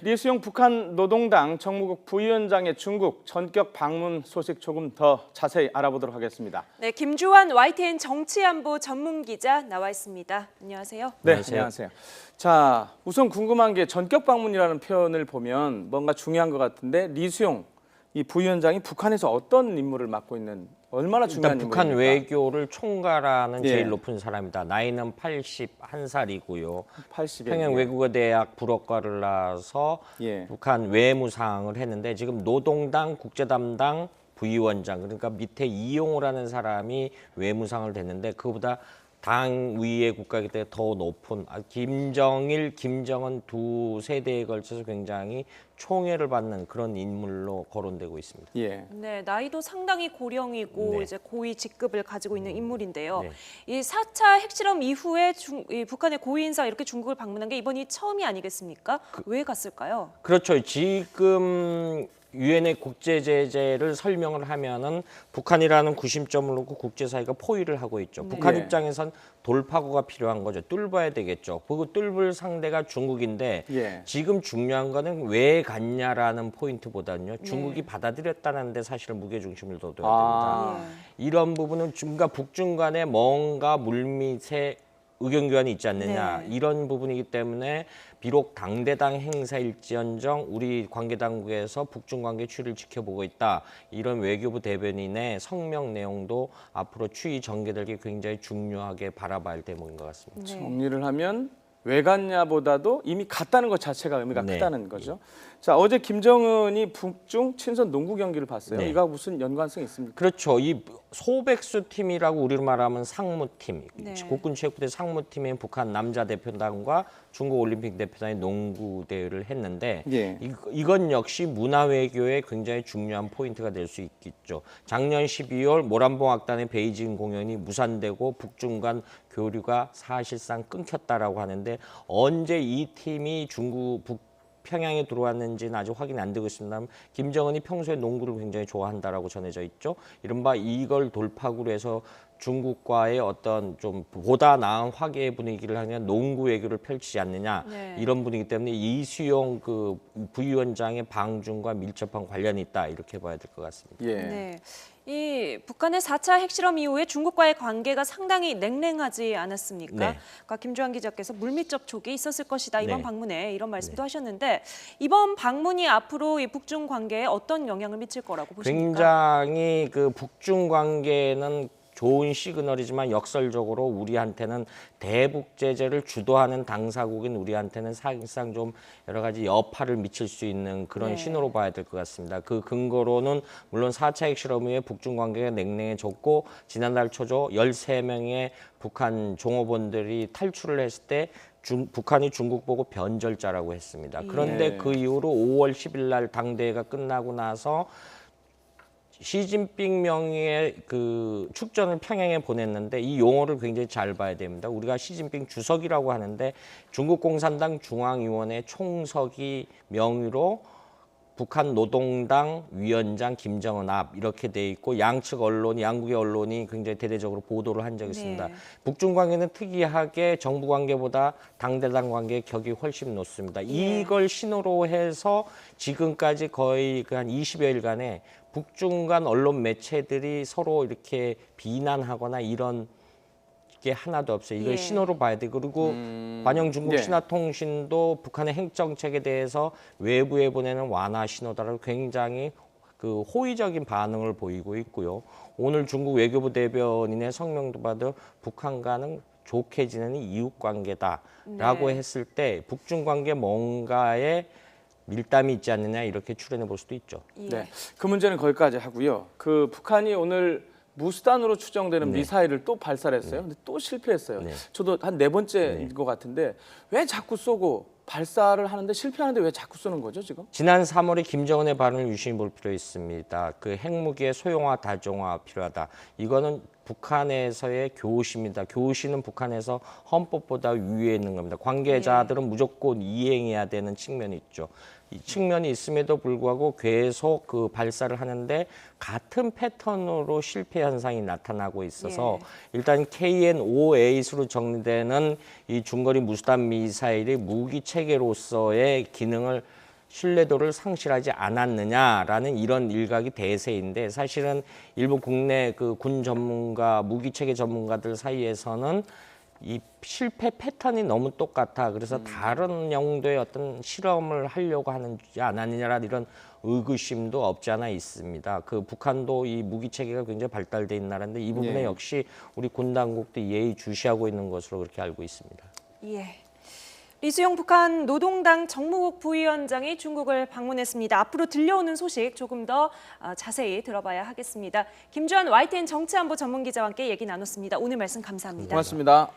리수용 북한 노동당 정무국 부위원장의 중국 전격 방문 소식 조금 더 자세히 알아보도록 하겠습니다. 네, 김주환 YTN 정치안보 전문 기자 나와 있습니다. 안녕하세요. 네, 안녕하세요. 자, 우선 궁금한 게 전격 방문이라는 표현을 보면 뭔가 중요한 것 같은데 리수용 이 부위원장이 북한에서 어떤 임무를 맡고 있는 얼마나 중요한 일단 북한 인물입니까? 외교를 총괄하는 예. 제일 높은 사람이다. 나이는 81살이고요. 80에 평양 외국어대학 불어과를 나와서 예. 북한 외무상을 했는데 지금 노동당 국제담당 부위원장, 그러니까 밑에 이용호라는 사람이 외무상을 됐는데 그보다 당 위의 국가이기 때문에 더 높은 김정일, 김정은 두 세대에 걸쳐서 굉장히 총애를 받는 그런 인물로 거론되고 있습니다. 예. 네, 나이도 상당히 고령이고 네. 이제 고위 직급을 가지고 있는 인물인데요. 네. 이 4차 핵실험 이후에 이 북한의 고위 인사가 이렇게 중국을 방문한 게 이번이 처음이 아니겠습니까? 왜 갔을까요? 그렇죠. 지금 유엔의 국제 제재를 설명을 하면은 북한이라는 구심점을 놓고 국제사회가 포위를 하고 있죠. 북한 예. 입장에선 돌파구가 필요한 거죠. 뚫어야 되겠죠. 그리고 뚫을 상대가 중국인데 예. 지금 중요한 거는 왜 갔냐라는 포인트보다는요. 중국이 받아들였다는 데 사실 무게중심을 둬야 됩니다. 이런 부분은 중과 북중 간에 뭔가 물밑에 의견 교환이 있지 않느냐 네. 이런 부분이기 때문에 비록 당대당 행사일지언정 우리 관계당국에서 북중 관계 추이를 지켜보고 있다. 이런 외교부 대변인의 성명 내용도 앞으로 추이 전개될 게 굉장히 중요하게 바라봐야 할 대목인 것 같습니다. 정리를 하면 왜 갔냐보다도 이미 갔다는 것 자체가 의미가 네. 크다는 거죠. 자, 어제 김정은이 북중 친선 농구 경기를 봤어요. 네. 이거 무슨 연관성이 있습니까? 그렇죠. 이 소백수 팀이라고 우리로 말하면 상무팀, 네. 국군체육부대 상무팀인 북한 남자 대표단과 중국 올림픽 대표단이 농구 대회를 했는데 예. 이건 역시 문화외교의 굉장히 중요한 포인트가 될 수 있겠죠. 작년 12월 모란봉 악단의 베이징 공연이 무산되고 북중 간 교류가 사실상 끊겼다라고 하는데 언제 이 팀이 평양에 들어왔는지는 아직 확인이 안 되고 있습니다만 김정은이 평소에 농구를 굉장히 좋아한다라고 전해져 있죠. 이른바 이걸 돌파구로 해서 중국과의 어떤 좀 보다 나은 화기의 분위기를 하면 농구 외교를 펼치지 않느냐 네. 이런 분위기 때문에 이수용 그 부위원장의 방중과 밀접한 관련이 있다 이렇게 봐야 될 것 같습니다. 예. 네. 이 북한의 4차 핵실험 이후에 중국과의 관계가 상당히 냉랭하지 않았습니까? 네. 아까 김주환 기자께서 물밑 접촉이 있었을 것이다 이번 네. 방문에 이런 말씀도 하셨는데 이번 방문이 앞으로 이 북중 관계에 어떤 영향을 미칠 거라고 보십니까? 굉장히 그 북중 관계는 좋은 시그널이지만 역설적으로 우리한테는 대북 제재를 주도하는 당사국인 우리한테는 사실상 좀 여러 가지 여파를 미칠 수 있는 그런 네. 신호로 봐야 될 것 같습니다. 그 근거로는 물론 4차 핵실험 후에 북중 관계가 냉랭해졌고 지난달 초죠 13명의 북한 종업원들이 탈출을 했을 때 북한이 중국 보고 변절자라고 했습니다. 그런데 네. 그 이후로 5월 10일 날 당대회가 끝나고 나서 시진핑 명의의 그 축전을 평양에 보냈는데 이 용어를 굉장히 잘 봐야 됩니다. 우리가 시진핑 주석이라고 하는데 중국 공산당 중앙위원회 총석이 명의로 북한 노동당 위원장 김정은 앞 이렇게 돼 있고 양측 언론, 양국의 언론이 굉장히 대대적으로 보도를 한 적이 있습니다. 네. 북중 관계는 특이하게 정부 관계보다 당대당 관계의 격이 훨씬 높습니다. 이걸 신호로 해서 지금까지 거의 그 한 20여일간에 북중 간 언론 매체들이 서로 이렇게 비난하거나 이런 게 하나도 없어요. 이걸 예. 신호로 봐야 돼. 그리고 관영 중국 예. 신화통신도 북한의 핵정책에 대해서 외부에 보내는 완화 신호다라고 굉장히 그 호의적인 반응을 보이고 있고요. 오늘 중국 외교부 대변인의 성명도 봐도 북한과는 좋게 지내는 이웃 관계다라고 했을 때 북중 관계 뭔가에 밀담이 있지 않느냐 이렇게 추론해 볼 수도 있죠. 예. 네, 그 문제는 거기까지 하고요. 그 북한이 오늘 무수단으로 추정되는 미사일을 또 발사를 했어요. 근데 또 실패했어요. 네. 저도 한 4번째인 것 같은데 왜 자꾸 쏘고 발사를 하는데 실패하는데 왜 자꾸 쏘는 거죠, 지금? 지난 3월에 김정은의 발언을 유심히 볼 필요 있습니다. 그 핵무기의 소형화, 다종화 필요하다. 이거는 북한에서의 교시입니다. 교시는 북한에서 헌법보다 위에 있는 겁니다. 관계자들은 무조건 이행해야 되는 측면이 있죠. 이 측면이 있음에도 불구하고 계속 그 발사를 하는데 같은 패턴으로 실패 현상이 나타나고 있어서 일단 KN-5A로 정리되는 이 중거리 무수단 미사일이 무기 체계로서의 기능을 신뢰도를 상실하지 않았느냐라는 이런 일각이 대세인데 사실은 일본 국내 그 군 전문가, 무기 체계 전문가들 사이에서는 이 실패 패턴이 너무 똑같아. 그래서 다른 용도의 어떤 실험을 하려고 하는지 않았느냐라는 이런 의구심도 없지 않아 있습니다. 그 북한도 이 무기 체계가 굉장히 발달돼 있는 나라인데 이 부분에 예. 역시 우리 군 당국도 예의주시하고 있는 것으로 그렇게 알고 있습니다. 예. 리수용 북한 노동당 정무국 부위원장이 중국을 방문했습니다. 앞으로 들려오는 소식 조금 더 자세히 들어봐야 하겠습니다. 김주환 YTN 정치안보 전문기자와 함께 얘기 나눴습니다. 오늘 말씀 감사합니다. 고맙습니다.